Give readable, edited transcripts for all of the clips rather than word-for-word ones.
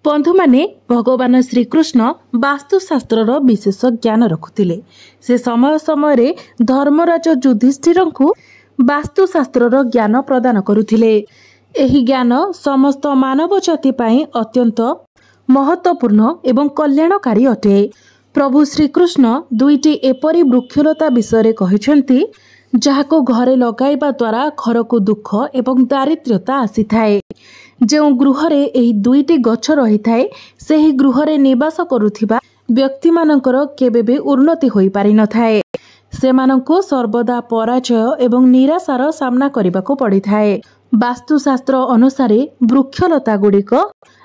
बंधु माने भगवान श्रीकृष्ण वास्तुशास्त्र विशेष ज्ञान रखुले। से समय समय धर्मराज युधिष्ठिर को वास्तुशास्त्र ज्ञान प्रदान करुथिले। एही ज्ञान समस्त मानव जाति पाई अत्यंत महत्वपूर्ण एवं कल्याणकारी अटे। प्रभु श्रीकृष्ण दुईटी एपरी वृक्षलता विषय कहते जहाको घरे लगाइबा द्वारा घर को दुख एवं दारिद्र्यता आसी थाए। जो गृहरे एही दुईटी गछ रही थाए सेही गृहरे निवास करुथिबा व्यक्ति मानकर केबे भी उन्नति होई पारि न थाए। सेमानंको सर्वदा पराजय एवं निराशार सामना करबाको पड़ी थाए। वास्तुशास्त्र अनुसारे वृक्षलता गुड़िक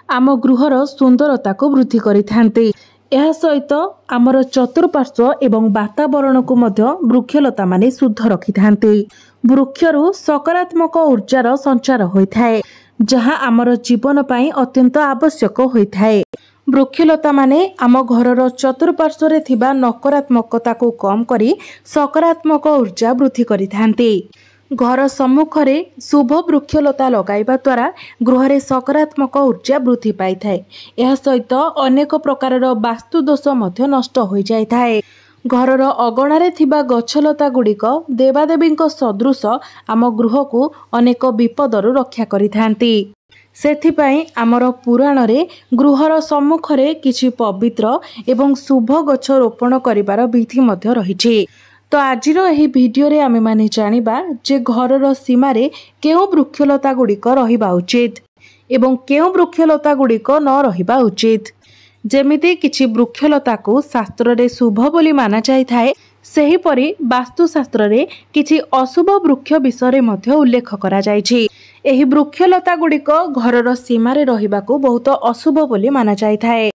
आम गृहर सुंदरता को वृद्धि करिथान्ते। यह सहित आमर चतुर्पार्श्व एवं वातावरण को मध्य वृक्षलता माने शुद्ध रखिथान्ते। वृक्षरु सकारात्मक ऊर्जार संचार होइथाए जहाँ आमर जीवन पाई अत्यंत आवश्यक होइथाए। वृक्षलता माने आम घरर चतुर्पार्श्व रे थिबा नकारात्मकता को कम करी सकारात्मक ऊर्जा वृद्धि करिथान्ते। घर सम्मुखरे शुभ वृक्षलता लगाइबा द्वारा गृहरे सकारात्मक ऊर्जा वृद्धि पाई थाए। यह सहित अनेक प्रकारर वास्तु दोष मध्य नष्ट हो जाय थाए। घरर अगणारे थिबा गछलता गुड़िक देवादेवींक सदृश आम गृह को अनेक विपदरु रक्षा करिथान्ति। सेथिपाई आमर पुराण रे गृहर सम्मुखरे किछि पवित्र एवं शुभ गछ रोपण करिवार विधि मध्य रहिछि। तो आजिर एही वीडियो रे आमे माने जानिबा जे घरर सीमारे केउ वृक्षलता गुड़िक रहिबा उचित एवं केउ वृक्षलता गुड़िक न रहिबा उचित। जेमिति किछि वृक्षलता को शास्त्र रे शुभ बोली माना जाय थाए सेही परि वास्तुशास्त्र रे किछि अशुभ वृक्ष विषय मध्य उल्लेख करा जायछि। एही वृक्षलता गुड़िक घरर सीमारे रहिबाको बहुत अशुभ बोली माना जाय थाए।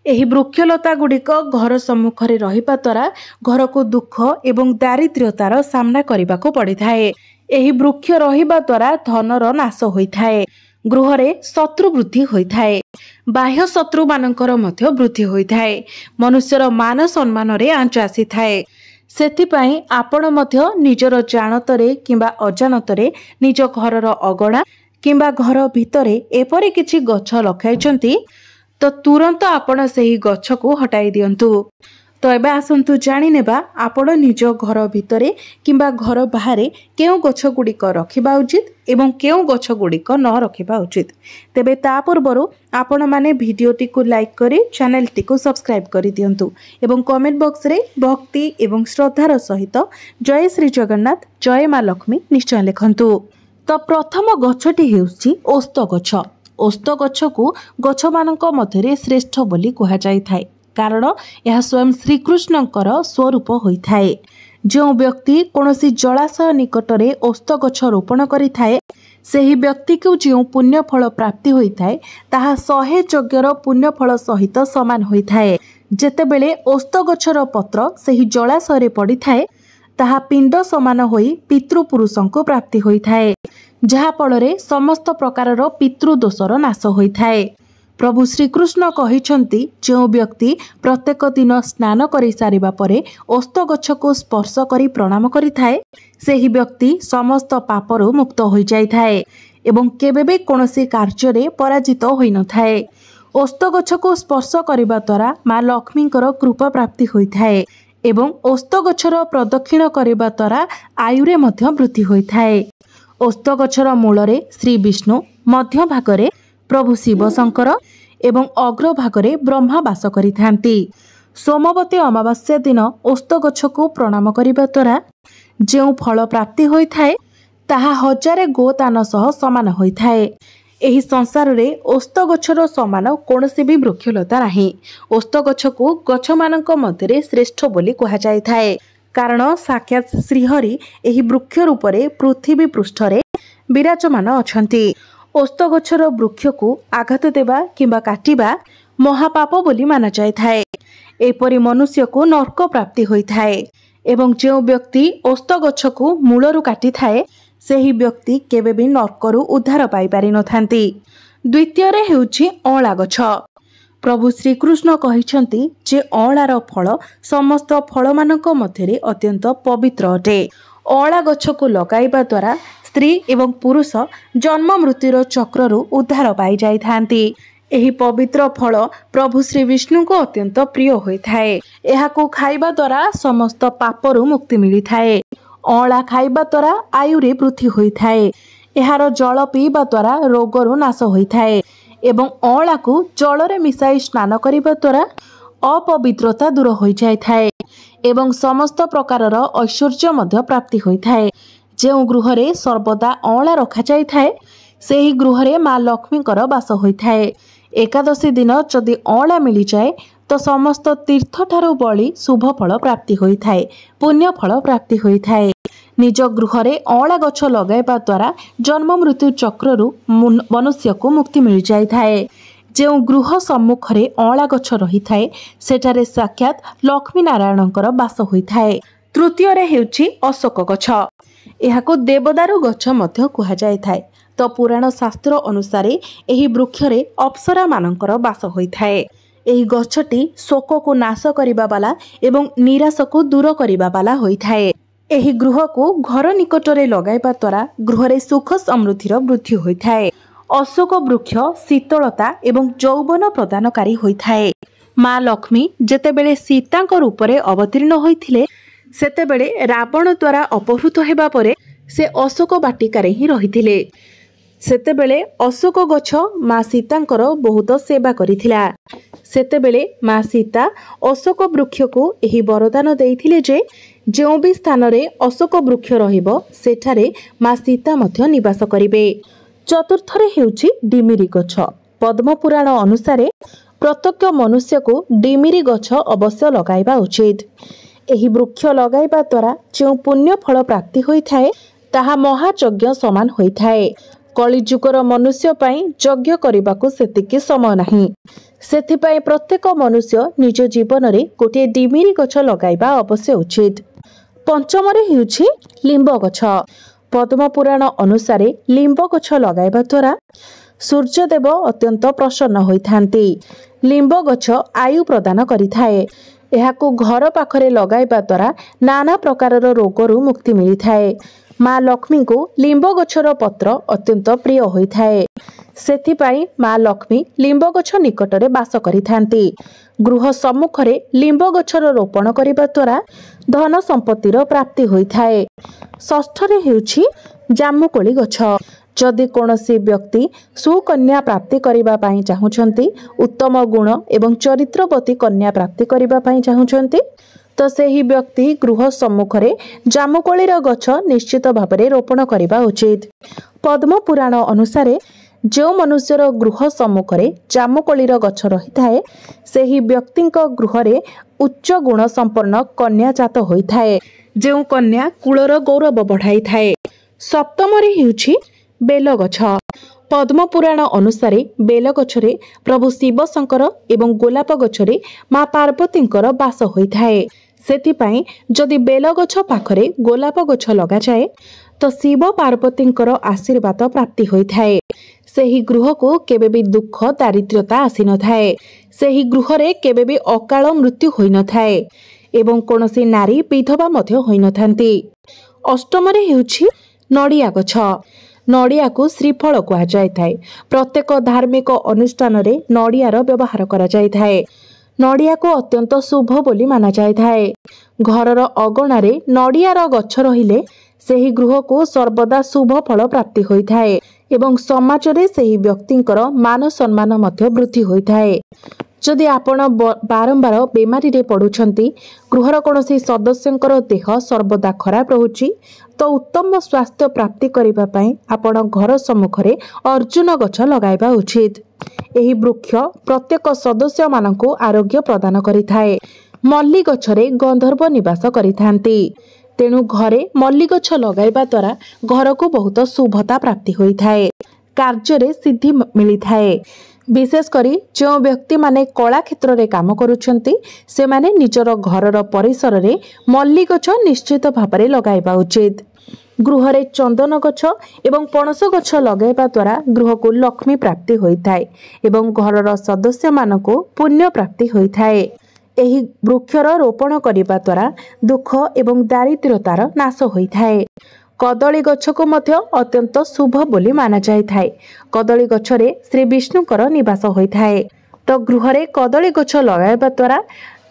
एही वृक्षलता गुड़िक घर सम्मुखरे रहिबा द्वारा घर को दुख एवं दारिद्र्यतार सामना करबाको पड़ी थाए। एही वृक्ष रहिबा द्वारा धनर नाश होइथाए। गृहरे शत्रु वृद्धि होइथाए। बाह्य शत्रु मानकर मध्य वृद्धि होइथाए। मनुष्यर मान सम्मान रे आंच आसी थाए। सेथिपाई आपण मध्य निजर जानतरे किंबा अजानतरे निज घरर अगणा किंबा घर भितरे एपरि किछि गछ लखाइछंती तो तुरंत आपण सेही गछ को हटाई दियंतु। तो एबे आसंतु जानि नेबा आपण निज घर भितरे किंबा घर बाहरे केउ गछ गुड़िक रखिबा उचित एवं केउ गछ गुड़िक न रखिबा उचित। तेबे ता पूर्वरु आपण माने भिडियोटी को लाइक करी चैनलटी को सब्सक्राइब करि दियंतु एवं कमेंट बॉक्स रे भक्ति एवं श्रद्धार सहित जय श्री जगन्नाथ जय मां लक्ष्मी निश्चय लिखंतु। तो प्रथम गछटी हेउछि ओस्त गछ। ओस्त गछ को गछ मानक मध्यरे श्रेष्ठ बोली कहा जाय थाए कारण यह स्वयं श्रीकृष्णकर स्वरूप होइथाए। जो व्यक्ति कोनोसी जलाशय निकटरे ओस्त गछ रोपण करिथाए सेही व्यक्ति को जो पुण्य फल प्राप्ति होइथाए ताहा 100 यज्ञर पुण्य फल सहित समान होइथाए। जेतेबेले ओस्त गछर पत्र सेही जलाशय रे पड़िथाए ताहा पिंड समान होई पितृपुरुषंको प्राप्ति होइथाए जहा फलरे समस्त प्रकारर पितृदोषर नाश होइथाए। प्रभु श्रीकृष्ण कहिछंती जो व्यक्ति प्रत्येक दिन स्नान करि सारिबा परे ओस्त गछ को स्पर्श करी प्रणाम करिथाए सेही व्यक्ति समस्त पापरु मुक्त होई जाइथाए एवं केबे भी कोनोसी कार्य रे पराजित होई न थाए। ओस्त गछ को स्पर्श करिबा द्वारा मां लक्ष्मीकर कृपा प्राप्ति होइथाए एवं ओस्त गछर प्रदक्षिण करिबा द्वारा आयुरे मध्य वृद्धि होइथाए। ओस्त गछर मूलरे श्री विष्णु, मध्य भागरे प्रभु शिव शंकर एवं अग्र भागरे ब्रह्मा वास करिथांती। सोमवती अमावास्या दिन ओस्त गछ को प्रणाम करिबा द्वारा जेउ फल प्राप्ति होइथाए ताहा 1000 गोदान सह समान होइथाए। एही संसार रे ओस्त गछर समान कोनोसी भी वृक्षलता नाही। ओस्त गछ को गछ मानक मध्यरे श्रेष्ठ बोली कहा जाय थाए कारण साक्षात श्रीहरि एही वृक्ष रूपरे पृथ्वी पृष्ठरे विराजमान अछंती। ओस्त गछर वृक्ष को आघात देवा किंबा काटिबा महापाप बोली माना जाय थाए। एपरि मनुष्य को नरक प्राप्ति होइथाए एवं जो व्यक्ति ओस्त गछ को मूलरू काटी थाए सेही व्यक्ति केबे भी नरकरू उद्धार पाई पारि नथांती। द्वितीय रे हेउछि अँला गछ। प्रभु श्रीकृष्ण कहिछंती जे अँलार फल समस्त फल मानक मध्यरे अत्यंत पवित्र अटे। अँला गछ को लगाइबा द्वारा स्त्री एवं पुरुष जन्म मृत्युर चक्ररू उद्धार पाई जाइथांती ଏହି ପବିତ୍ର ଫଳ ପ୍ରଭୁ ଶ୍ରୀ ବିଷ୍ଣୁଙ୍କୁ ଅତ୍ୟନ୍ତ ପ୍ରିୟ ହୋଇଥାଏ। ଏହାକୁ ଖାଇବା ଦ୍ୱାରା ସମସ୍ତ ପାପରୁ ମୁକ୍ତି ମିଳିଥାଏ। ଅଁଳା ଖାଇବା ଦ୍ୱାରା ଆୟୁରେ ବୃଦ୍ଧି ହୋଇଥାଏ। ଏହାର ଜଳ ପିଇବା ଦ୍ୱାରା ରୋଗରୁ ନାଶ ହୋଇଥାଏ ଏବଂ ଅଁଳାକୁ ଜଳରେ ମିଶାଇ ସ୍ନାନ କରିବା ଦ୍ୱାରା ଅପବିତ୍ରତା ଦୂର ହୋଇଯାଇଥାଏ ଏବଂ ସମସ୍ତ ପ୍ରକାରର ଐଶ୍ୱର୍ଯ୍ୟ ମଧ୍ୟ ପ୍ରାପ୍ତି ହୋଇଥାଏ। ଯେଉଁ ଗୃହରେ ସର୍ବଦା ଅଁଳା ରଖାଯାଇଥାଏ ସେହି ଗୃହରେ ମା ଲକ୍ଷ୍ମୀଙ୍କର ବାସ ହୋଇଥାଏ। ଏକାଦଶୀ ଦିନ ଯଦି ଅଁଳା ମିଳିଯାଏ ତ ସମସ୍ତ ତୀର୍ଥଠାରୁ ବଳି ଶୁଭ ଫଳ ପ୍ରାପ୍ତି ହୋଇଥାଏ, ପୁଣ୍ୟ ଫଳ ପ୍ରାପ୍ତି ହୋଇଥାଏ। ନିଜ ଗୃହରେ ଅଁଳା ଗଛ ଲଗାଇବା ଦ୍ୱାରା ଜନ୍ମ ମୃତ୍ୟୁ ଚକ୍ରରୁ ମନୁଷ୍ୟକୁ ମୁକ୍ତି ମିଳିଯାଇଥାଏ। ଯେଉଁ ଗୃହ ସମ୍ମୁଖରେ ଅଁଳା ଗଛ ରହିଥାଏ ସେଠାରେ ସାକ୍ଷାତ ଲକ୍ଷ୍ମୀ ନାରାୟଣଙ୍କର ବାସ ହୋଇଥାଏ। ତୃତୀୟରେ ହେଉଛି ଅଶୋକ ଗଛ। ଏହାକୁ ଦେବଦାରୁ ଗଛ ମଧ୍ୟ କୁହାଯାଇଥାଏ। ତ ପୁରାଣ ଶାସ୍ତ୍ର ଅନୁସାରେ ଏହି ବୃକ୍ଷରେ ଅପ୍ସରା ମାନଙ୍କର ବାସ ହୋଇଥାଏ। ଏହି ଗଛଟି ଶୋକକୁ ନାଶ କରିବା ବାଲା ଏବଂ ନିରାଶକୁ ଦୂର କରିବା ବାଲା ହୋଇଥାଏ। ଏହି ଗୃହକୁ ଘର ନିକଟରେ ଲଗାଇବା ଦ୍ୱାରା ଗୃହରେ ସୁଖ ସମୃଦ୍ଧିର ବୃଦ୍ଧି ହୋଇଥାଏ। ଅଶୋକ ବୃକ୍ଷ ଶୀତଳତା ଏବଂ ଯୌବନ ପ୍ରଦାନକାରୀ ହୋଇଥାଏ। ମା ଲକ୍ଷ୍ମୀ ଯେତେବେଳେ ସୀତାଙ୍କ ରୂପରେ ଅବତୀର୍ଣ୍ଣ ହୋଇଥିଲେ ସେତେବେଳେ ରାବଣ ଦ୍ୱାରା ଅପହୃତ ହେବା ପରେ ସେ ଅଶୋକ ବାଟିକାରେ ହିଁ ରହିଥିଲେ। ସେତେବେଳେ ଅଶୋକ ଗଛ ମା ସୀତାଙ୍କର ବହୁତ ସେବା କରିଥିଲା। ସେତେବେଳେ ମା ସୀତା ଅଶୋକ ବୃକ୍ଷକୁ ଏହି ବରଦାନ ଦେଇଥିଲେ ଯେ ଯେଉଁ ବି ସ୍ଥାନରେ ଅଶୋକ ବୃକ୍ଷ ରହିବ ସେଠାରେ ମା ସୀତା ମଧ୍ୟ ନିବାସ କରିବେ। ଚତୁର୍ଥରେ ହେଉଛି ଡିମିରି ଗଛ। ପଦ୍ମପୁରାଣ ଅନୁସାରେ ପ୍ରତ୍ୟେକ ମନୁଷ୍ୟକୁ ଡିମିରି ଗଛ ଅବଶ୍ୟ ଲଗାଇବା ଉଚିତ। ଏହି ବୃକ୍ଷ ଲଗାଇବା ଦ୍ୱାରା ଯେଉଁ ପୁଣ୍ୟ ଫଳ ପ୍ରାପ୍ତି ହୋଇଥାଏ ତାହା ମହାଯଜ୍ଞ ସମାନ ହୋଇଥାଏ। କଳିଯୁଗର ମନୁଷ୍ୟ ପାଇଁ ଯଜ୍ଞ କରିବାକୁ ସେତିକି ସମୟ ନାହିଁ। ସେଥିପାଇଁ ପ୍ରତ୍ୟେକ ମନୁଷ୍ୟ ନିଜ ଜୀବନରେ ଗୋଟିଏ ଡିମିରି ଗଛ ଲଗାଇବା ଅବଶ୍ୟ ଉଚିତ। ପଞ୍ଚମରେ ହେଉଛି ଲିମ୍ବ ଗଛ। ପଦ୍ମପୁରାଣ ଅନୁସାରେ ଲିମ୍ବ ଗଛ ଲଗାଇବା ଦ୍ୱାରା ସୂର୍ଯ୍ୟଦେବ ଅତ୍ୟନ୍ତ ପ୍ରସନ୍ନ ହୋଇଥାନ୍ତି। ଲିମ୍ବ ଗଛ ଆୟୁ ପ୍ରଦାନ କରିଥାଏ। ଏହାକୁ ଘର ପାଖରେ ଲଗାଇବା ଦ୍ୱାରା ନାନା ପ୍ରକାରର ରୋଗରୁ ମୁକ୍ତି ମିଳିଥାଏ। ମା ଲକ୍ଷ୍ମୀଙ୍କୁ ଲିମ୍ବ ଗଛର ପତ୍ର ଅତ୍ୟନ୍ତ ପ୍ରିୟ ହୋଇଥାଏ। ସେଥିପାଇଁ ମା ଲକ୍ଷ୍ମୀ ଲିମ୍ବ ଗଛ ନିକଟରେ ବାସ କରିଥାନ୍ତି। ଗୃହ ସମ୍ମୁଖରେ ଲିମ୍ବ ଗଛର ରୋପଣ କରିବା ଦ୍ୱାରା ଧନ ସମ୍ପତ୍ତିର ପ୍ରାପ୍ତି ହୋଇଥାଏ। ଷଷ୍ଠରେ ହେଉଛି ଜାମୁକୋଳି ଗଛ। ଯଦି କୌଣସି ବ୍ୟକ୍ତି ସୁକନ୍ୟା ପ୍ରାପ୍ତି କରିବା ପାଇଁ ଚାହୁଁଛନ୍ତି, ଉତ୍ତମ ଗୁଣ ଏବଂ ଚରିତ୍ରବତୀ କନ୍ୟା ପ୍ରାପ୍ତି କରିବା ପାଇଁ ଚାହୁଁଛନ୍ତି ତ ସେହି ବ୍ୟକ୍ତି ଗୃହ ସମ୍ମୁଖରେ ଜାମୁକୋଳିର ଗଛ ନିଶ୍ଚିତ ଭାବରେ ରୋପଣ କରିବା ଉଚିତ। ପଦ୍ମପୁରାଣ ଅନୁସାରେ ଯେଉଁ ମନୁଷ୍ୟର ଗୃହ ସମ୍ମୁଖରେ ଜାମୁକୋଳିର ଗଛ ରହିଥାଏ ସେହି ବ୍ୟକ୍ତିଙ୍କ ଗୃହରେ ଉଚ୍ଚ ଗୁଣ ସମ୍ପନ୍ନ କନ୍ୟା ଜାତ ହୋଇଥାଏ, ଯେଉଁ କନ୍ୟା କୁଳର ଗୌରବ ବଢ଼ାଇଥାଏ। ସପ୍ତମରେ ହେଉଛି ବେଲଗଛ। ପଦ୍ମପୁରାଣ ଅନୁସାରେ ବେଲଗଛରେ ପ୍ରଭୁ ଶିବ ଶଙ୍କର ଏବଂ ଗୋଲାପ ଗଛରେ ମା ପାର୍ବତୀଙ୍କର ବାସ ହୋଇଥାଏ। ସେଥିପାଇଁ ଯଦି ବେଲଗଛ ପାଖରେ ଗୋଲାପ ଗଛ ଲଗାଯାଏ ତ ଶିବ ପାର୍ବତୀଙ୍କର ଆଶୀର୍ବାଦ ପ୍ରାପ୍ତି ହୋଇଥାଏ। ସେହି ଗୃହକୁ କେବେ ବି ଦୁଃଖ ଦାରିଦ୍ର୍ୟତା ଆସିନଥାଏ। ସେହି ଗୃହରେ କେବେ ବି ଅକାଳ ମୃତ୍ୟୁ ହୋଇନଥାଏ ଏବଂ କୌଣସି ନାରୀ ବିଧବା ମଧ୍ୟ ହୋଇନଥାନ୍ତି। ଅଷ୍ଟମରେ ହେଉଛି ନଡ଼ିଆ ଗଛ। ନଡ଼ିଆକୁ ଶ୍ରୀଫଳ କୁହାଯାଇଥାଏ। ପ୍ରତ୍ୟେକ ଧାର୍ମିକ ଅନୁଷ୍ଠାନରେ ନଡ଼ିଆର ବ୍ୟବହାର କରାଯାଇଥାଏ। ନଡ଼ିଆକୁ ଅତ୍ୟନ୍ତ ଶୁଭ ବୋଲି ମାନାଯାଇଥାଏ। ଘରର ଅଗଣାରେ ନଡ଼ିଆର ଗଛ ରହିଲେ ସେହି ଗୃହକୁ ସର୍ବଦା ଶୁଭ ଫଳ ପ୍ରାପ୍ତି ହୋଇଥାଏ ଏବଂ ସମାଜରେ ସେହି ବ୍ୟକ୍ତିଙ୍କର ମାନ ସମ୍ମାନ ମଧ୍ୟ ବୃଦ୍ଧି ହୋଇଥାଏ। ଯଦି ଆପଣ ବାରମ୍ବାର ବେମାରୀରେ ପଡ଼ୁଛନ୍ତି, ଗୃହର କୌଣସି ସଦସ୍ୟଙ୍କର ଦେହ ସର୍ବଦା ଖରାପ ରହୁଛି ତ ଉତ୍ତମ ସ୍ୱାସ୍ଥ୍ୟ ପ୍ରାପ୍ତି କରିବା ପାଇଁ ଆପଣ ଘର ସମ୍ମୁଖରେ ଅର୍ଜୁନ ଗଛ ଲଗାଇବା ଉଚିତ। ଏହି ବୃକ୍ଷ ପ୍ରତ୍ୟେକ ସଦସ୍ୟମାନଙ୍କୁ ଆରୋଗ୍ୟ ପ୍ରଦାନ କରିଥାଏ। ମଲ୍ଲି ଗଛରେ ଗନ୍ଧର୍ବ ନିବାସ କରିଥାନ୍ତି। ତେଣୁ ଘରେ ମଲ୍ଲି ଗଛ ଲଗାଇବା ଦ୍ୱାରା ଘରକୁ ବହୁତ ଶୁଭତା ପ୍ରାପ୍ତି ହୋଇଥାଏ, କାର୍ଯ୍ୟରେ ସିଦ୍ଧି ମିଳିଥାଏ। ବିଶେଷ କରି ଯେଉଁ ବ୍ୟକ୍ତିମାନେ କଳା କ୍ଷେତ୍ରରେ କାମ କରୁଛନ୍ତି ସେମାନେ ନିଜର ଘରର ପରିସରରେ ମଲ୍ଲି ଗଛ ନିଶ୍ଚିତ ଭାବରେ ଲଗାଇବା ଉଚିତ। ଗୃହରେ ଚନ୍ଦନ ଗଛ ଏବଂ ପଣସ ଗଛ ଲଗାଇବା ଦ୍ୱାରା ଗୃହକୁ ଲକ୍ଷ୍ମୀ ପ୍ରାପ୍ତି ହୋଇଥାଏ ଏବଂ ଘରର ସଦସ୍ୟମାନଙ୍କୁ ପୁଣ୍ୟ ପ୍ରାପ୍ତି ହୋଇଥାଏ। ଏହି ବୃକ୍ଷର ରୋପଣ କରିବା ଦ୍ୱାରା ଦୁଃଖ ଏବଂ ଦାରିଦ୍ର୍ୟତାର ନାଶ ହୋଇଥାଏ। कदली गछ को मध्य अत्यंत शुभ बोली माना जाए। कदली गछरे श्री विष्णुकर निवास होता है। तो गृह रे कदली गछ लगाइबा द्वारा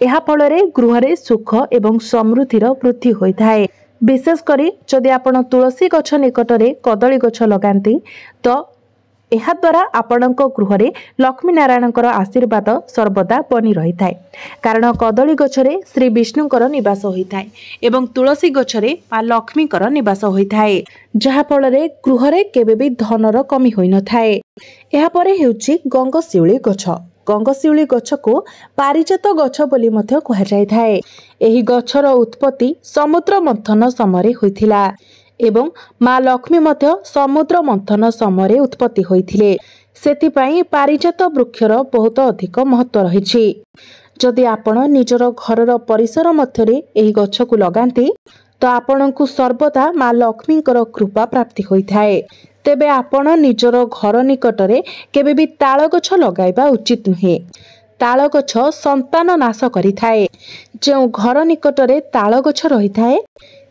यह फल गृह सुख एवं समृद्धिर वृद्धि होता है। विशेषकर जदि आपण तुलसी गछ निकटरे कदली गछ लगाती तो यह द्वारा आपणक गृह लक्ष्मी नारायण आशीर्वाद सर्वदा बनी रही है। कारण कदली गछरे श्री विष्णुकर निवास होता है एवं तुलसी गछरे मां लक्ष्मीकर निवास होता है, जहा फल गृह केबे भी धनर कमी होई न थाए। यह परे हेउची गंगशिउली गछ। गंगशिउली गछ को पारिजात गछ बोली मध्य कहा जाय थाए। एही गछर उत्पत्ति समुद्र मंथन समय होइथिला एवं मां लक्ष्मी मध्य समुद्र मंथन समय उत्पत्ति होइथिले। सेतिपई पारिजात वृक्षर बहुत अधिक महत्व रहिछि। जदि आपण निजर घरर परिसर मध्यरे एही गछ को लगांती तो आपणकु सर्वदा मां लक्ष्मीकर कृपा प्राप्ति होइथाए। तेबे आपण निजर घर निकटरे केबे भी ताल गछ लगाइबा उचित नुहे। ताल गछ संतान नाश करिथाए। जो घर निकटरे ताल गछ रहिथाए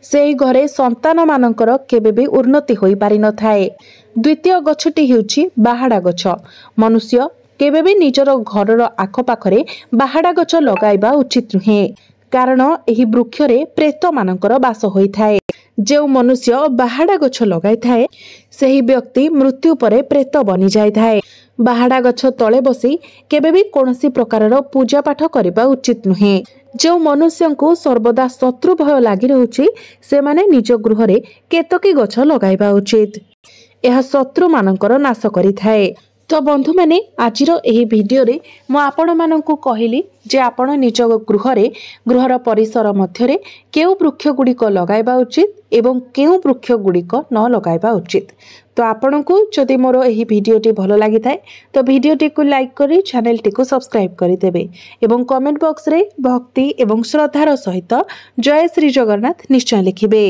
सेही घरे संतान मानकर केबे भी उन्नति होई पारि न थाए। द्वितीय गछटी हेउची बाहाडा गछ। मनुष्य केबे भी निजर घरर आखपाखरे बाहाडा गछ लगाइबा उचित नुहे। कारण एही वृक्षरे प्रेत मानकर बास होइथाए। जो मनुष्य बाहाडा गछ लगाई थाए सेही व्यक्ति मृत्यु परे प्रेत बनी जाय थाए। बाहाडा गछ तले बसी केबे भी कोनोसी प्रकारर पूजा पाठ करबा उचित नुहे। जो मनुष्य को सर्वदा शत्रु भय लागि रहउछि से माने निज गृह रे केतकी गछ लगाइबा उचित। यह शत्रु मानकर नाश करिथाए। तो बंधु मैंने आजिर एही वीडियो रे मु आपण माननकु कहिली जे आपण निज गृहर परिसर मध्यरे केउ वृक्ष गुड़िक लगाइबा उचित एवं केउ वृक्ष गुड़िक न लगाइबा उचित। तो आपनकु जदि मोर एही वीडियोटी भलो लागि थाए तो वीडियोटी को लाइक करी चैनल टी को सब्सक्राइब करि देबे एवं कमेंट बॉक्स रे भक्ति एवं श्रद्धार सहित जय श्री जगन्नाथ निश्चय लिखिबे।